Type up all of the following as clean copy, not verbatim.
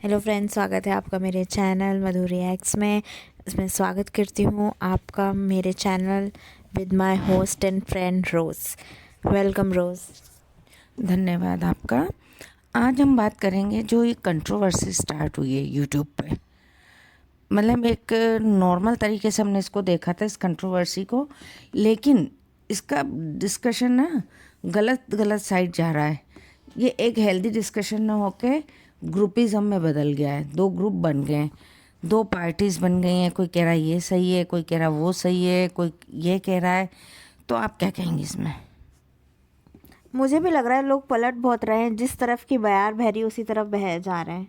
Hello friends, स्वागत है आपका मेरे चैनल मधुरी एक्स में। इसमें स्वागत करती हूँ आपका मेरे channel with my host and friend Rose. Welcome Rose. धन्यवाद आपका। आज हम बात करेंगे जो ये कंट्रोवर्सी स्टार्ट हुई है यूट्यूब पे। मतलब एक नॉर्मल तरीके से हमने इसको देखा था, इस कंट्रोवर्सी को, लेकिन इसका डिस्कशन ना गलत गलत साइड जा रहा है। ये एक हेल्दी डिस्कशन ना होके ग्रुपिज़म में बदल गया है। दो ग्रुप बन गए हैं, दो पार्टीज़ बन गई हैं। कोई कह रहा है ये सही है, कोई कह रहा है वो सही है, कोई ये कह रहा है। तो आप क्या कहेंगे इसमें? मुझे भी लग रहा है लोग पलट बहुत रहे हैं, जिस तरफ की बयार बह रही उसी तरफ बह जा रहे हैं।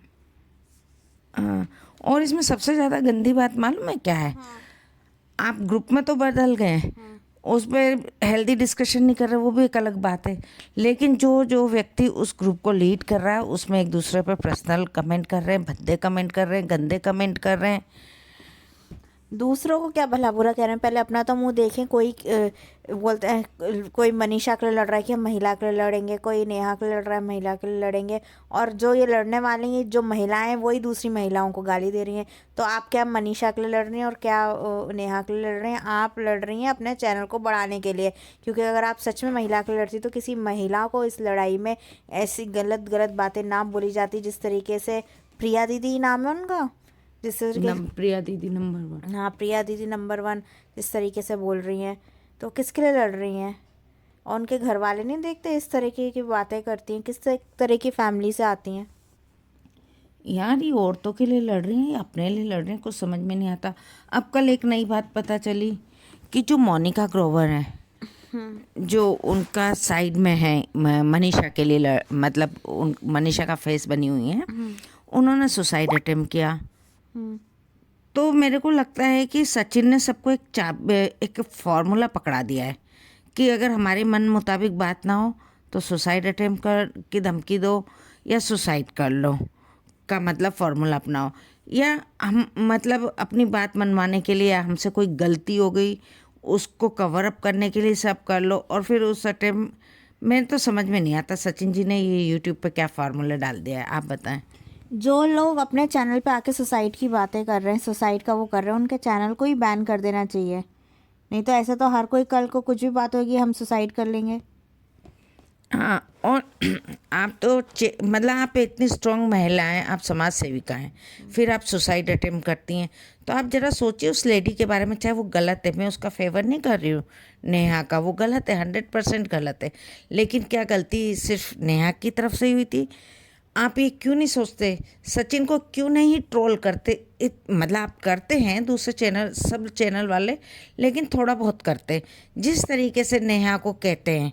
हाँ, और इसमें सबसे ज़्यादा गंदी बात मालूम है क्या है? हाँ। आप ग्रुप में तो बदल गए, हाँ। उस पर हेल्दी डिस्कशन नहीं कर रहे, वो भी एक अलग बात है। लेकिन जो जो व्यक्ति उस ग्रुप को लीड कर रहा है उसमें एक दूसरे पर पर्सनल कमेंट कर रहे हैं, भद्दे कमेंट कर रहे हैं, गंदे कमेंट कर रहे हैं। दूसरों को क्या भला बुरा कह रहे हैं, पहले अपना तो मुंह देखें। कोई बोलते हैं, कोई मनीषा के लिए लड़ रहा है कि हम महिला के लिए लड़ेंगे, कोई नेहा के लिए लड़ रहा है महिला के लिए लड़ेंगे। और जो ये लड़ने वाले हैं, जो महिलाएं हैं, वही दूसरी महिलाओं को गाली दे रही हैं। तो आप क्या मनीषा के लिए लड़ रही हैं और क्या नेहा के लिए लड़ रहे हैं? आप लड़ रही हैं अपने चैनल को बढ़ाने के लिए, क्योंकि अगर आप सच में महिला के लिए लड़ती तो किसी महिला को इस लड़ाई में ऐसी गलत गलत बातें ना बोली जाती। जिस तरीके से प्रिया दीदी नाम है उनका, जिस तरीके, प्रिया दीदी नंबर 1। हाँ, प्रिया दीदी नंबर 1 जिस तरीके से बोल रही हैं, तो किसके लिए लड़ रही हैं? और उनके घर वाले नहीं देखते इस तरीके की बातें करती हैं, किस तरह की फैमिली से आती हैं? यार ये औरतों के लिए लड़ रही हैं या अपने लिए लड़ रही हैं, कुछ समझ में नहीं आता। अब कल एक नई बात पता चली कि जो मोनिका ग्रोवर है, जो उनका साइड में है, मनीषा के लिए मतलब मनीषा का फेस बनी हुई है, उन्होंने सुसाइड अटेम्प्ट किया। तो मेरे को लगता है कि सचिन ने सबको एक फॉर्मूला पकड़ा दिया है कि अगर हमारे मन मुताबिक बात ना हो तो सुसाइड अटेम्प्ट कर की धमकी दो या सुसाइड कर लो का मतलब फॉर्मूला अपनाओ। या हम मतलब अपनी बात मनवाने के लिए, हमसे कोई गलती हो गई उसको कवर अप करने के लिए सब कर लो। और फिर उस अटेम्प्ट, मेरे तो समझ में नहीं आता सचिन जी ने ये यूट्यूब पे क्या फार्मूला डाल दिया है, आप बताएं। जो लोग अपने चैनल पे आके सुसाइड की बातें कर रहे हैं, सुसाइड का वो कर रहे हैं, उनके चैनल को ही बैन कर देना चाहिए। नहीं तो ऐसे तो हर कोई कल को कुछ भी बात होगी हम सुसाइड कर लेंगे। हाँ, और आप तो मतलब आप इतनी स्ट्रांग महिला हैं, आप समाज सेविका हैं, फिर आप सुसाइड अटेम्प्ट करती हैं। तो आप ज़रा सोचिए उस लेडी के बारे में। चाहे वो गलत है, मैं उसका फेवर नहीं कर रही हूँ, नेहा का वो गलत है, 100% गलत है। लेकिन क्या गलती सिर्फ नेहा की तरफ से हुई थी? आप ये क्यों नहीं सोचते, सचिन को क्यों नहीं ट्रोल करते? मतलब आप करते हैं, दूसरे चैनल, सब चैनल वाले, लेकिन थोड़ा बहुत करते। जिस तरीके से नेहा को कहते हैं,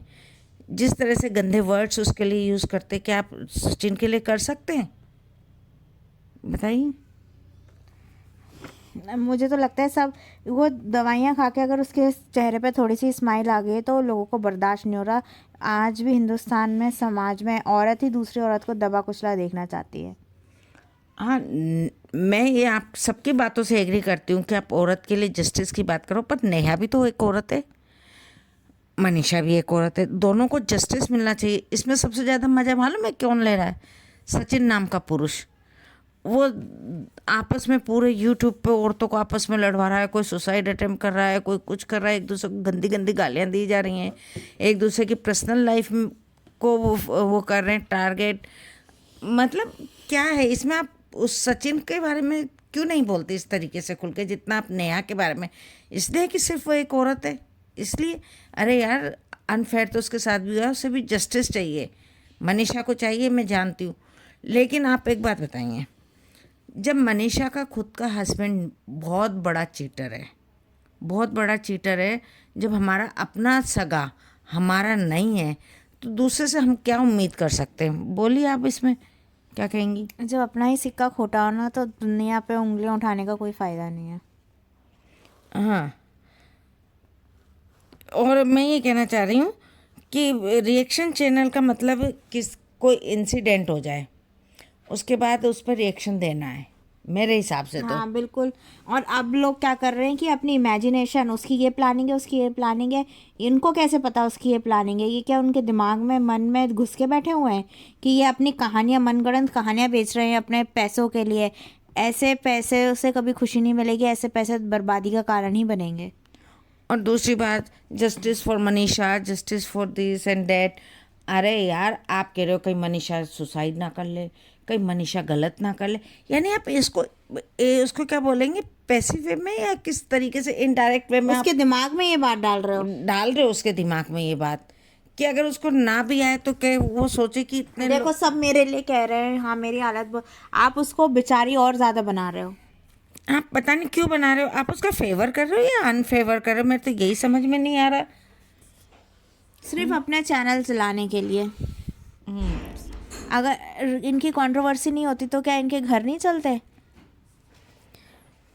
जिस तरह से गंदे वर्ड्स उसके लिए यूज़ करते, क्या आप सचिन के लिए कर सकते हैं? बताइए। मुझे तो लगता है सब वो दवाइयाँ खा के अगर उसके चेहरे पे थोड़ी सी स्माइल आ गई है तो लोगों को बर्दाश्त नहीं हो रहा। आज भी हिंदुस्तान में, समाज में, औरत ही दूसरी औरत को दबा कुचला देखना चाहती है। हाँ, मैं ये आप सबकी बातों से एग्री करती हूँ कि आप औरत के लिए जस्टिस की बात करो, पर नेहा भी तो एक औरत है, मनीषा भी एक औरत है, दोनों को जस्टिस मिलना चाहिए। इसमें सबसे ज़्यादा मज़ा मालूम है कौन ले रहा है? सचिन नाम का पुरुष। वो आपस में पूरे यूट्यूब पे औरतों को आपस में लड़वा रहा है। कोई सुसाइड अटेम्प्ट कर रहा है, कोई कुछ कर रहा है, एक दूसरे को गंदी गंदी गालियाँ दी जा रही हैं, एक दूसरे की पर्सनल लाइफ को वो कर रहे हैं टारगेट। मतलब क्या है इसमें? आप उस सचिन के बारे में क्यों नहीं बोलते इस तरीके से खुल के, जितना आप नेहा के बारे में? इसलिए कि सिर्फ वो एक औरत है इसलिए? अरे यार, अनफेयर तो उसके साथ भी हुआ, उसे भी जस्टिस चाहिए, मनीषा को चाहिए, मैं जानती हूँ। लेकिन आप एक बात बताइए, जब मनीषा का खुद का हस्बैंड बहुत बड़ा चीटर है, बहुत बड़ा चीटर है, जब हमारा अपना सगा हमारा नहीं है, तो दूसरे से हम क्या उम्मीद कर सकते हैं? बोलिए, आप इसमें क्या कहेंगी? जब अपना ही सिक्का खोटा हो ना, तो दुनिया पे उंगलियां उठाने का कोई फ़ायदा नहीं है। हाँ, और मैं ये कहना चाह रही हूँ कि रिएक्शन चैनल का मतलब कोई इंसिडेंट हो जाए उसके बाद उस पर रिएक्शन देना है, मेरे हिसाब से तो। हाँ बिल्कुल। और अब लोग क्या कर रहे हैं कि अपनी इमेजिनेशन, उसकी ये प्लानिंग है, उसकी ये प्लानिंग है, इनको कैसे पता उसकी ये प्लानिंग है? ये क्या उनके दिमाग में, मन में घुस के बैठे हुए हैं कि ये अपनी कहानियाँ, मनगढ़ंत कहानियाँ बेच रहे हैं अपने पैसों के लिए? ऐसे पैसे से कभी खुशी नहीं मिलेगी, ऐसे पैसे बर्बादी का कारण ही बनेंगे। और दूसरी बात, justice for Manisha, justice for this and that. अरे यार, आप कह रहे हो कहीं मनीषा सुसाइड ना कर ले, कहीं मनीषा गलत ना कर ले, यानी आप उसको क्या बोलेंगे, पैसिव वे में या किस तरीके से, इनडायरेक्ट वे में आप उसके दिमाग में ये बात डाल रहे हो। डाल रहे हो उसके दिमाग में ये बात कि अगर उसको ना भी आए तो क्या वो सोचे कि इतने देखो सब मेरे लिए कह रहे हैं, हाँ मेरी हालत आप उसको बेचारी और ज़्यादा बना रहे हो। आप पता नहीं क्यों बना रहे हो, आप उसका फेवर कर रहे हो या अनफेवर कर रहे हो, मेरे तो यही समझ में नहीं आ रहा। सिर्फ अपने चैनल चलाने के लिए। अगर इनकी कंट्रोवर्सी नहीं होती तो क्या इनके घर नहीं चलते?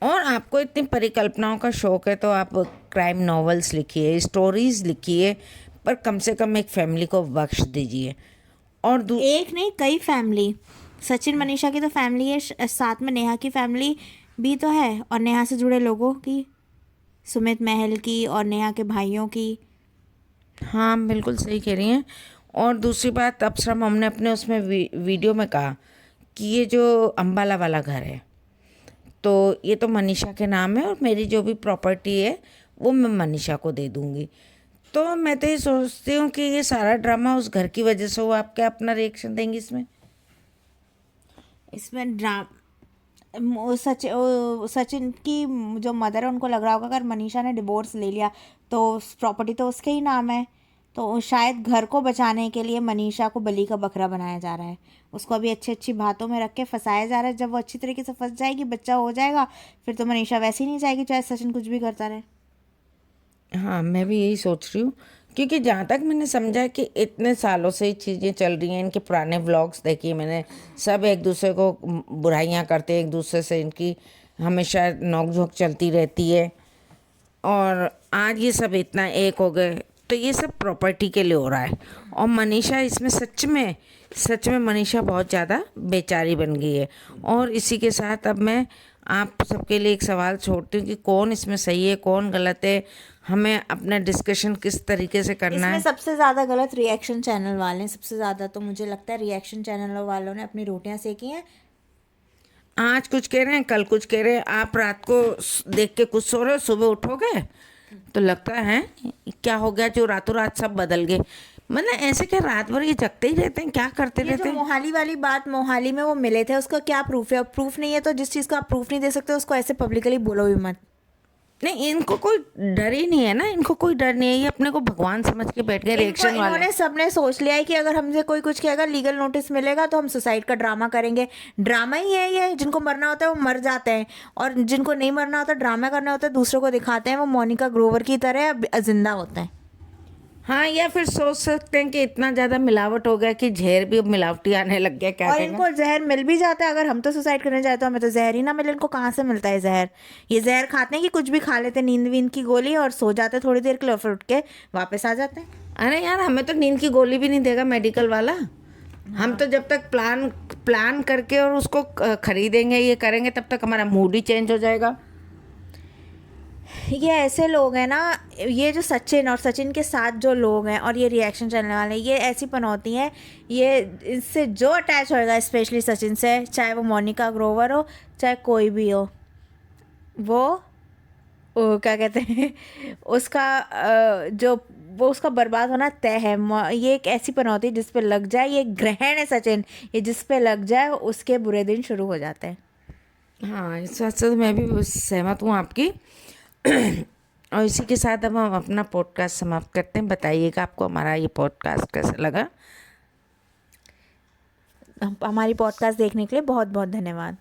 और आपको इतनी परिकल्पनाओं का शौक है तो आप क्राइम नॉवेल्स लिखिए, स्टोरीज लिखिए, पर कम से कम एक फैमिली को बख्श दीजिए। और एक नहीं, कई फैमिली। सचिन मनीषा की तो फैमिली है, साथ में नेहा की फैमिली भी तो है, और नेहा से जुड़े लोगों की, सुमित महल की और नेहा के भाइयों की। हाँ बिल्कुल सही कह रही हैं। और दूसरी बात, अप्सरा हमने अपने उसमें वीडियो में कहा कि ये जो अम्बाला वाला घर है तो ये तो मनीषा के नाम है और मेरी जो भी प्रॉपर्टी है वो मैं मनीषा को दे दूँगी। तो मैं तो ये सोचती हूँ कि ये सारा ड्रामा उस घर की वजह से हुआ। आप क्या अपना रिएक्शन देंगी इसमें? इसमें सचिन की जो मदर है उनको लग रहा होगा अगर मनीषा ने डिवोर्स ले लिया तो प्रॉपर्टी तो उसके ही नाम है, तो शायद घर को बचाने के लिए मनीषा को बलि का बकरा बनाया जा रहा है। उसको अभी अच्छी अच्छी बातों में रख के फंसाया जा रहा है। जब वो अच्छी तरीके से फंस जाएगी, बच्चा हो जाएगा, फिर तो मनीषा वैसे ही नहीं जाएगी चाहे सचिन कुछ भी करता रहे। हाँ मैं भी यही सोच रही हूँ, क्योंकि जहाँ तक मैंने समझा कि इतने सालों से ये चीज़ें चल रही हैं। इनके पुराने व्लॉग्स देखिए मैंने, सब एक दूसरे को बुराइयाँ करते हैं, एक दूसरे से इनकी हमेशा नोक-झोंक चलती रहती है। और आज ये सब इतना एक हो गए तो ये सब प्रॉपर्टी के लिए हो रहा है। और मनीषा इसमें सच में मनीषा बहुत ज़्यादा बेचारी बन गई है। और इसी के साथ अब मैं आप सबके लिए एक सवाल छोड़ती हूँ कि कौन इसमें सही है, कौन गलत है। हमें अपना डिस्कशन किस तरीके से करना इसमें है। सबसे ज़्यादा गलत रिएक्शन चैनल वाले हैं। सबसे ज़्यादा तो मुझे लगता है रिएक्शन चैनल वालों ने अपनी रोटियां सेकी हैं। आज कुछ कह रहे हैं, कल कुछ कह रहे हैं। आप रात को देख के कुछ सो रहे हो, सुबह उठोगे तो लगता है क्या हो गया जो रातों रात सब बदल गए। मतलब ऐसे क्या रात भर ये जगते ही रहते हैं, क्या करते ये रहते जो हैं? मोहाली वाली बात, मोहाली में वो मिले थे, उसका क्या प्रूफ है? अब प्रूफ नहीं है तो जिस चीज़ का आप प्रूफ नहीं दे सकते उसको ऐसे पब्लिकली बोलो भी मत। नहीं, इनको कोई डर ही नहीं है ना, इनको कोई डर नहीं है। ये अपने को भगवान समझ के बैठ गए रिएक्शन वाले। इन्होंने सबने सोच लिया है कि अगर हमसे कोई कुछ कहेगा, लीगल नोटिस मिलेगा तो हम सुसाइड का ड्रामा करेंगे। ड्रामा ही है ये। जिनको मरना होता है वो मर जाते हैं, और जिनको नहीं मरना होता, ड्रामा करना होता है, दूसरों को दिखाते हैं, वो मोनिका ग्रोवर की तरह जिंदा होते हैं। हाँ, या फिर सोच सकते हैं कि इतना ज़्यादा मिलावट हो गया कि जहर भी अब मिलावटी आने लग गया। क्या और कहेंगे? इनको जहर मिल भी जाता है। अगर हम तो सुसाइड करने जाए तो हमें तो जहर ही ना मिले, इनको कहाँ से मिलता है जहर? ये जहर खाते हैं कि कुछ भी खा लेते हैं, नींद वींद की गोली, और सो जाते हैं थोड़ी देर के लिए, और फिर उठ के वापस आ जाते हैं। अरे यार, हमें तो नींद की गोली भी नहीं देगा मेडिकल वाला। हम तो जब तक प्लान करके और उसको खरीदेंगे, ये करेंगे, तब तक हमारा मूड ही चेंज हो जाएगा। ये ऐसे लोग हैं ना, ये जो सचिन और सचिन के साथ जो लोग हैं और ये रिएक्शन चैनल वाले, ये ऐसी पनौती हैं। ये इससे जो अटैच होएगा, स्पेशली सचिन से, चाहे वो मोनिका ग्रोवर हो, चाहे कोई भी हो, वो क्या कहते हैं, उसका जो वो उसका बर्बाद होना तय है। ये एक ऐसी पनौती है जिस पे लग जाए, ये ग्रहण है सचिन, ये जिस पे लग जाए उसके बुरे दिन शुरू हो जाते हैं। हाँ, इस बात से तो मैं भी सहमत हूँ आपकी। और इसी के साथ अब हम अपना पॉडकास्ट समाप्त करते हैं। बताइएगा आपको हमारा ये पॉडकास्ट कैसा लगा। हमारी पॉडकास्ट देखने के लिए बहुत बहुत धन्यवाद।